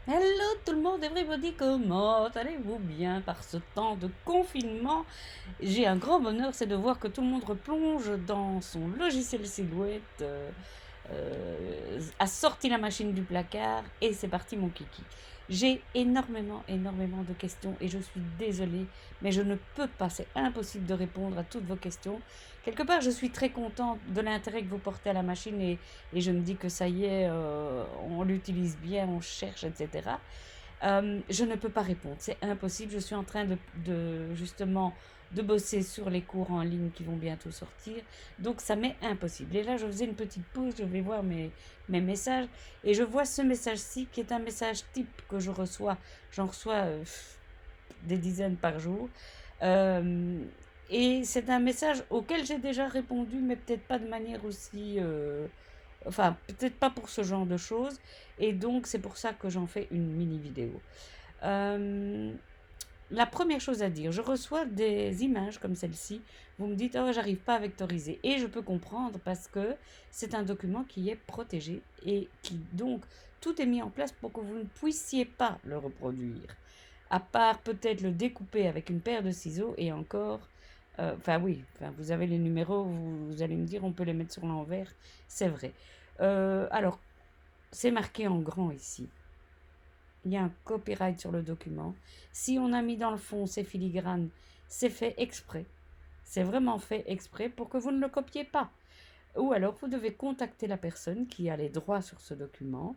Hello tout le monde, everybody, comment allez-vous bien par ce temps de confinement? J'ai un grand bonheur, c'est de voir que tout le monde replonge dans son logiciel Silhouette, a sorti la machine du placard et c'est parti mon kiki. J'ai énormément de questions et je suis désolée, mais je ne peux pas, c'est impossible de répondre à toutes vos questions. Quelque part, je suis très contente de l'intérêt que vous portez à la machine et je me dis que ça y est, on l'utilise bien, on cherche, etc. Je ne peux pas répondre, c'est impossible. Je suis en train justement de bosser sur les cours en ligne qui vont bientôt sortir. Donc ça m'est impossible. Et là, je faisais une petite pause, je vais voir mes messages. Et je vois ce message-ci qui est un message type que je reçois. J'en reçois des dizaines par jour. Euh, et c'est un message auquel j'ai déjà répondu, mais peut-être pas de manière aussi... enfin, peut-être pas pour ce genre de choses. Et donc, c'est pour ça que j'en fais une mini vidéo. Euh, la première chose à dire, je reçois des images comme celle-ci. Vous me dites, oh, j'arrive pas à vectoriser. Et je peux comprendre parce que c'est un document qui est protégé et qui, donc, tout est mis en place pour que vous ne puissiez pas le reproduire. À part peut-être le découper avec une paire de ciseaux et encore. Enfin, oui, enfin, vous avez les numéros, vous allez me dire, on peut les mettre sur l'envers. C'est vrai. Alors, c'est marqué en grand ici. Il y a un copyright sur le document. Si on a mis dans le fond ces filigranes, c'est fait exprès. C'est vraiment fait exprès pour que vous ne le copiez pas. Ou alors vous devez contacter la personne qui a les droits sur ce document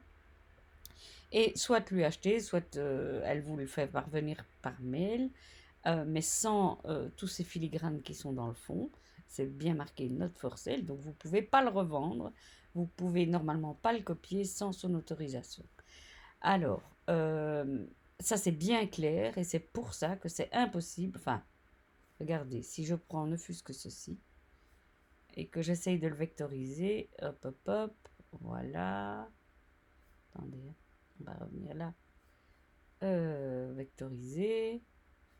et soit lui acheter, soit elle vous le fait parvenir par mail, mais sans tous ces filigranes qui sont dans le fond. C'est bien marqué not for sale, donc vous ne pouvez pas le revendre. Vous pouvez normalement pas le copier sans son autorisation. Alors, ça c'est bien clair et c'est pour ça que c'est impossible. Enfin, regardez, si je prends ne fût-ce que ceci et que j'essaye de le vectoriser, hop, voilà. Attendez, on va revenir là. Vectoriser.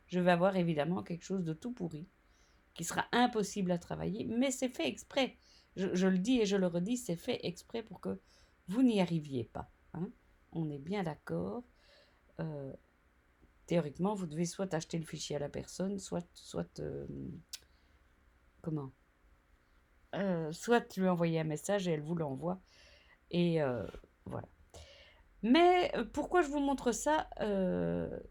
Je vais avoir évidemment quelque chose de tout pourri qui sera impossible à travailler, mais c'est fait exprès. Je le dis et je le redis, c'est fait exprès pour que vous n'y arriviez pas. Hein. On est bien d'accord. Euh, Théoriquement, vous devez soit acheter le fichier à la personne, soit comment soit lui envoyer un message et elle vous l'envoie. Et voilà. Mais pourquoi je vous montre ça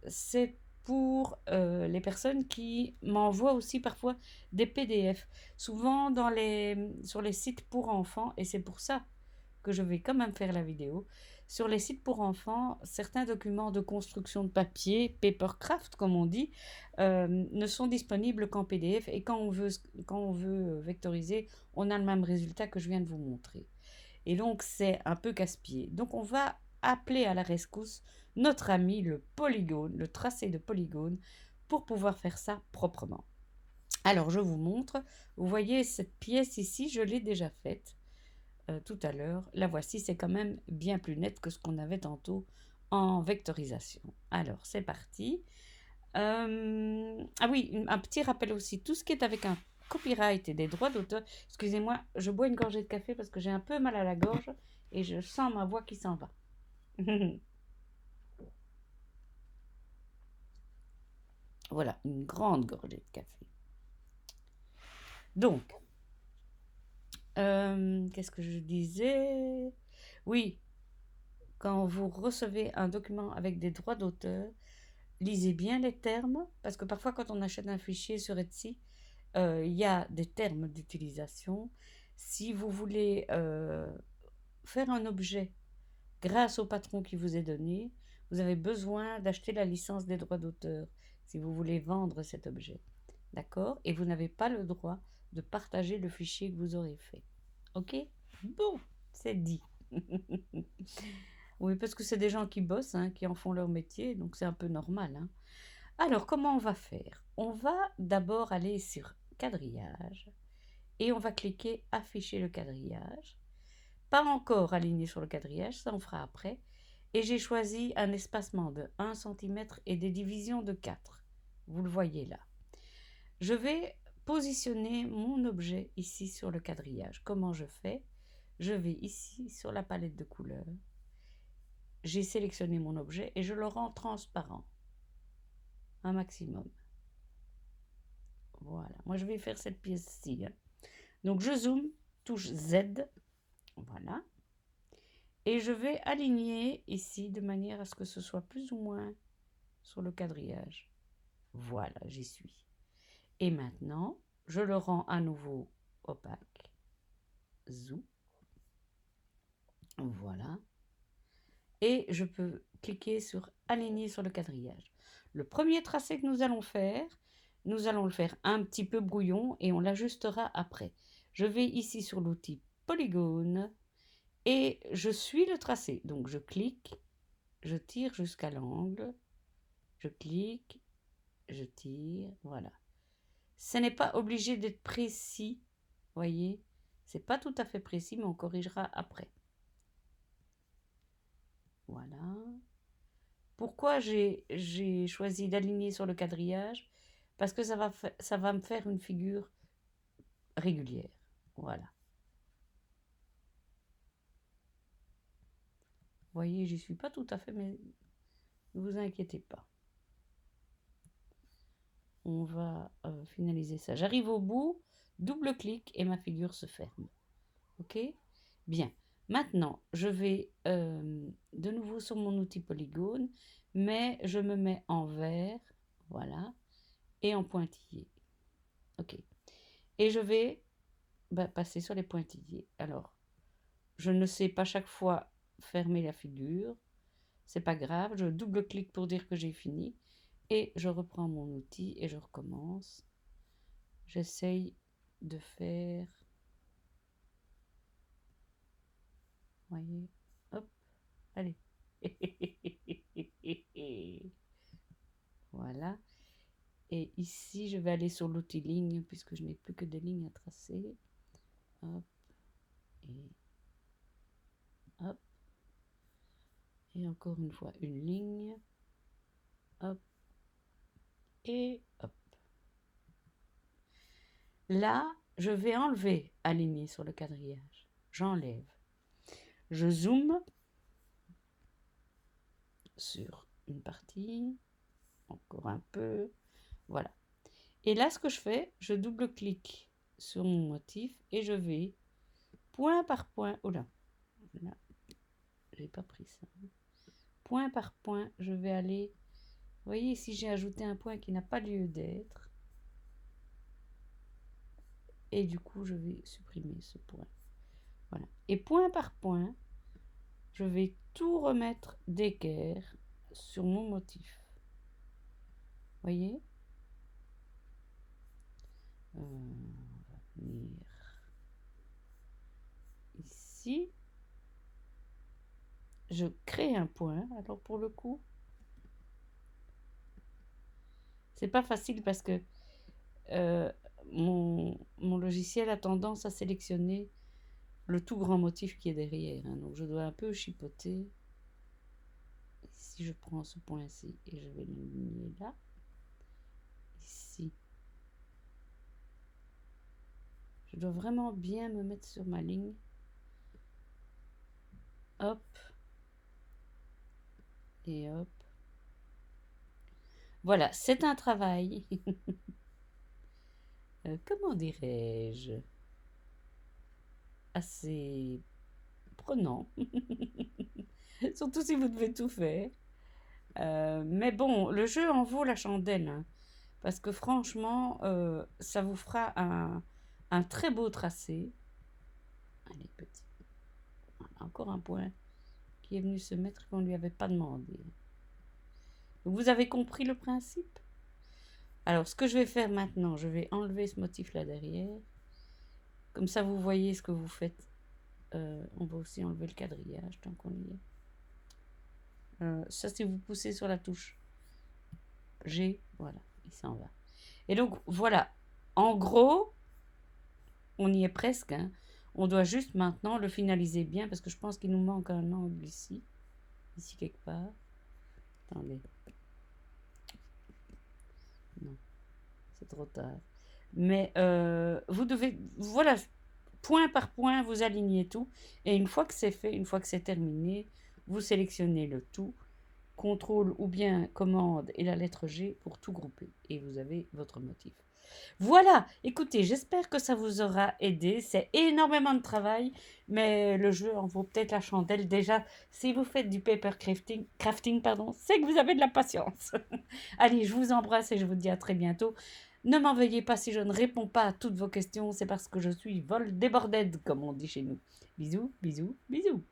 c'est pour les personnes qui m'envoient aussi parfois des PDF, souvent sur les sites pour enfants, et c'est pour ça que je vais quand même faire la vidéo. Sur les sites pour enfants, certains documents de construction de papier, papercraft comme on dit, ne sont disponibles qu'en PDF, et quand on veut vectoriser, on a le même résultat que je viens de vous montrer. Et donc c'est un peu casse-pied. Donc on va appeler à la rescousse notre ami le polygone, le tracé de polygone, pour pouvoir faire ça proprement. Alors je vous montre, vous voyez cette pièce ici, je l'ai déjà faite tout à l'heure. La voici, c'est quand même bien plus net que ce qu'on avait tantôt en vectorisation. Alors c'est parti. Ah oui, un petit rappel aussi, tout ce qui est avec un copyright et des droits d'auteur. Excusez-moi, je bois une gorgée de café parce que j'ai un peu mal à la gorge et je sens ma voix qui s'en va. Voilà, une grande gorgée de café. Donc, qu'est-ce que je disais? Oui, quand vous recevez un document avec des droits d'auteur, lisez bien les termes, parce que parfois quand on achète un fichier sur Etsy, il y a des termes d'utilisation. Si vous voulez faire un objet grâce au patron qui vous est donné, vous avez besoin d'acheter la licence des droits d'auteur si vous voulez vendre cet objet. D'accord? Et vous n'avez pas le droit de partager le fichier que vous aurez fait. Ok? Bon, c'est dit. Oui, parce que c'est des gens qui bossent, hein, qui en font leur métier, donc c'est un peu normal. Hein. Alors, comment on va faire? On va d'abord aller sur quadrillage et on va cliquer afficher le quadrillage. Pas encore aligné sur le quadrillage, ça on fera après. Et j'ai choisi un espacement de 1 cm et des divisions de 4. Vous le voyez là. Je vais positionner mon objet ici sur le quadrillage. Comment je fais? Je vais ici sur la palette de couleurs j'ai sélectionné mon objet et je le rends transparent. Un maximum. Voilà. Moi, je vais faire cette pièce-ci. Hein. Donc, je zoome, touche Z. Voilà. Et je vais aligner ici de manière à ce que ce soit plus ou moins sur le quadrillage. Voilà, j'y suis. Et maintenant, je le rends à nouveau opaque. Zoom. Voilà. Et je peux cliquer sur aligner sur le quadrillage. Le premier tracé que nous allons faire, nous allons le faire un petit peu brouillon et on l'ajustera après. Je vais ici sur l'outil polygone et je suis le tracé. Donc je clique, je tire jusqu'à l'angle, je clique, je tire, voilà. Ce n'est pas obligé d'être précis, voyez, c'est pas tout à fait précis, mais on corrigera après. Voilà. Pourquoi j'ai choisi d'aligner sur le quadrillage? Parce que ça va me faire une figure régulière. Voilà. Vous voyez, j'y suis pas tout à fait, mais ne vous inquiétez pas. On va finaliser ça. J'arrive au bout, double clic et ma figure se ferme. Ok? Bien. Maintenant, je vais de nouveau sur mon outil polygone, mais je me mets en vert, voilà, et en pointillé. Ok. Et je vais passer sur les pointillés. Alors, je ne sais pas chaque fois fermer la figure, c'est pas grave, je double-clique pour dire que j'ai fini, et je reprends mon outil et je recommence. J'essaye de faire... Voyez, hop, allez. Voilà. Et ici, je vais aller sur l'outil ligne, puisque je n'ai plus que des lignes à tracer. Hop, et hop. Et encore une fois, une ligne. Hop, et hop. Là, je vais enlever aligner sur le quadrillage. J'enlève. Je zoome sur une partie, encore un peu, voilà. Et là, ce que je fais, je double-clique sur mon motif et je vais point par point, oh là, j'ai pas pris ça. Point par point, je vais aller, vous voyez ici, j'ai ajouté un point qui n'a pas lieu d'être. Et du coup, je vais supprimer ce point. Voilà. Et point par point, je vais tout remettre d'équerre sur mon motif. Voyez, on va venir ici. Je crée un point. Alors pour le coup, c'est pas facile parce que mon logiciel a tendance à sélectionner le tout grand motif qui est derrière. Hein. Donc je dois un peu chipoter. Ici, je prends ce point-ci et je vais l'aligner là. Ici. Je dois vraiment bien me mettre sur ma ligne. Hop. Et hop. Voilà, c'est un travail. Comment dirais-je? Assez prenant. Surtout si vous devez tout faire. Mais bon, le jeu en vaut la chandelle. Hein, parce que franchement, ça vous fera un très beau tracé. Allez, petit. Voilà, encore un point qui est venu se mettre qu'on ne lui avait pas demandé. Vous avez compris le principe? Alors, ce que je vais faire maintenant, je vais enlever ce motif-là derrière. Comme ça, vous voyez ce que vous faites. On va aussi enlever le quadrillage tant qu'on y est. Ça, si vous poussez sur la touche G, voilà, il s'en va. Et donc, voilà. En gros, on y est presque. Hein. On doit juste maintenant le finaliser bien parce que je pense qu'il nous manque un angle ici. Ici quelque part. Attendez. Non, c'est trop tard. Mais vous devez, voilà, point par point, vous alignez tout. Et une fois que c'est fait, une fois que c'est terminé, Vous sélectionnez le tout, contrôle ou bien commande et la lettre G pour tout grouper. Et vous avez votre motif. Voilà, écoutez, j'espère que ça vous aura aidé. C'est énormément de travail, mais le jeu en vaut peut-être la chandelle. Déjà, si vous faites du paper crafting, pardon, c'est que vous avez de la patience. Allez, je vous embrasse et je vous dis à très bientôt. Ne m'en veuillez pas si je ne réponds pas à toutes vos questions, c'est parce que je suis vol déborded, comme on dit chez nous. Bisous, bisous, bisous.